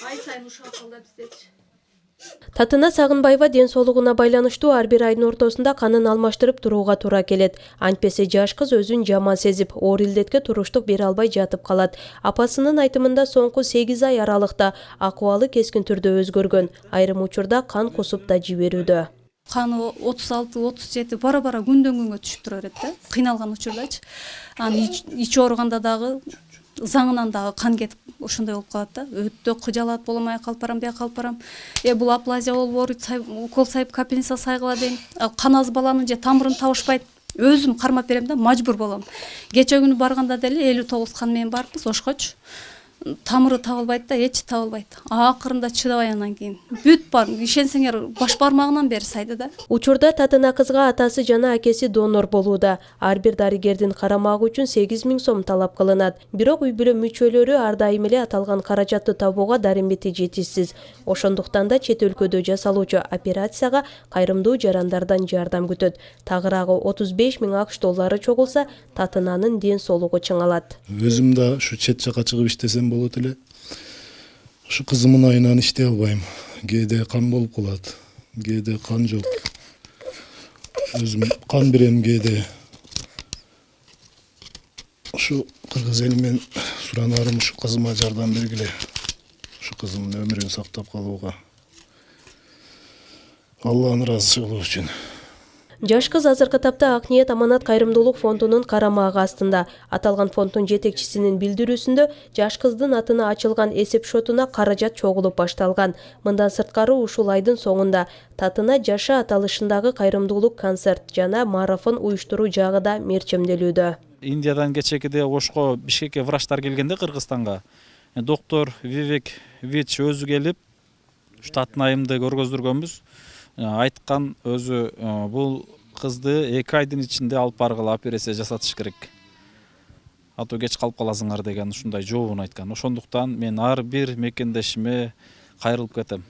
Ай сайын ушул акылда биздечи. Татына Сагынбаева ден соолугуна байланыштуу ар бир айдын ортосунда канын алмаштырып турууга туура келет. Антпесе жаш кыз өзүн жаман сезип, оор илдетке туруштук бере албай жатып калат. Апасынын айтымында соңку 8 ай аралыкта акыбалы кескин түрдө өзгөргөн. Айрым учурда кан кусуп да жиберүүдө. Каны 36-37 бара-бара күндөн күнгө түшүп тура берет да. Кыйналган учурдачы. Аны ичи ооруганда дагы заңынан дагы кан кетип ошондой болуп калат да. Өтө кыжалат боломай калып барам, бияка калып барам. Бул аплазия болуп ооруйт, укол сайып капельница сайгыла дейм. Кан аз баланын же тамырын табышпайт. Өзүм кармап берем да, мажбур болом. Кече күнү барганда деле 59 кан менен барыппыз ошкочу. Тамыры табылбайт да, эч табылбайт. Акырында чыдабай анан кийин бүт бар, ишенсеңер баш бармагынан бери сайды да. Учурда татына кызга атасы жана акеси донор болууда. Ар бир дарыгердин карамагы үчүн 8000 сом талап кылынат. Бирок үй бүлө мүчөлөрү ар дайым эле аталган каражатты табууга дарымети жетишсиз. Ошондуктан да чет өлкөдө жасалуучу операцияга кайрымдуу жарандардан жардам күтөт. Тагыраагы 35 000 АКШ доллары чогулса, татынанын ден соолугу чыңалат. Өзүм да ушу чет жака чыгып иштесем болот эле. Ушу кызымдын айынан иштей албайм. Кээде кан болуп калат, кээде кан жок. Өзүм кан берем кээде. Ушу кыргыз элинен суранарым ушу кызыма жардам бергиле. Ушу кызымдын өмүрүн сактап калууга. Алланын ыраазычылыгы үчүн. Жаш кыз азыркы тапта Ак ниет аманат кайрымдуулук фондунун карамагы астында. Аталган фонддун жетекчисинин билдирүүсүндө жаш кыздын атына ачылган эсеп шотуна каражат чогулуп башталган. Мындан сырткары ушул айдын соңунда татына жашы аталышындагы кайрымдуулук концерт жана марафон уюштуруу жагы да мерчемделүүдө. Индиядан кечекиде Ошко Бишкекке врачтар келгенде Кыргызстанга доктор Вивек Вич өзү келип штатнайымды көргөздүргөнбүз. Айткан өзү бул кызды 2 айдын ичинде алып баргыла операция жасатыш керек. Ато кеч калып каласыңар деген ушундай жообун айткан. Ошондуктан мен ар бир мекендешиме кайрылып кетем.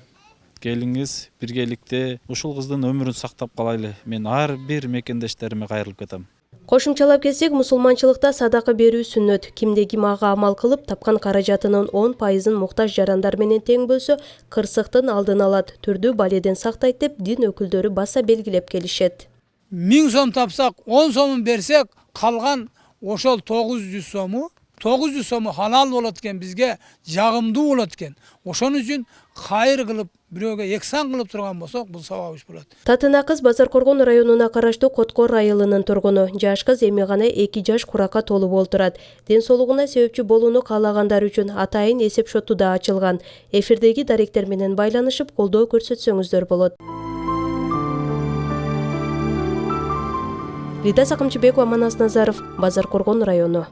Келиңиз биргеликте ушул кыздын өмүрүн сактап калайлы. Мен ар бир мекендештериме кайрылып кетем. Кошумчалап кетсек, мусулманчылыкта садака берүү сүннөт. Кимде ким ага амал кылып, тапкан каражатынын 10% муктаж жарандар менен тең бөлсө, кырсыктын алдын алат, түрдүү баледен сактайт деп дин өкүлдөрү баса белгилеп келишет. 1000 сом тапсак, 10 сомун берсек, калган ошол 900 сому, 900 сому халал болот экен, бизге жагымдуу болот экен. Ошон үчүн кайыр кылып, бирөөгө эксан кылып турган болсок, бул сабап иш болот. Татына кыз Базаркоргон районуна караштуу Коткор айылынын тургуну. Жаш кыз эми гана 2 жаш куракка толуп олтурат. Ден соолугуна себепчи болууну каалагандар үчүн атайын эсеп шоту да ачылган. Эфирдеги даректер менен байланышып, колдоо көрсөтсөңүздөр болот. Лида Сакымчыбекова, Манас Назаров, Базаркоргон району.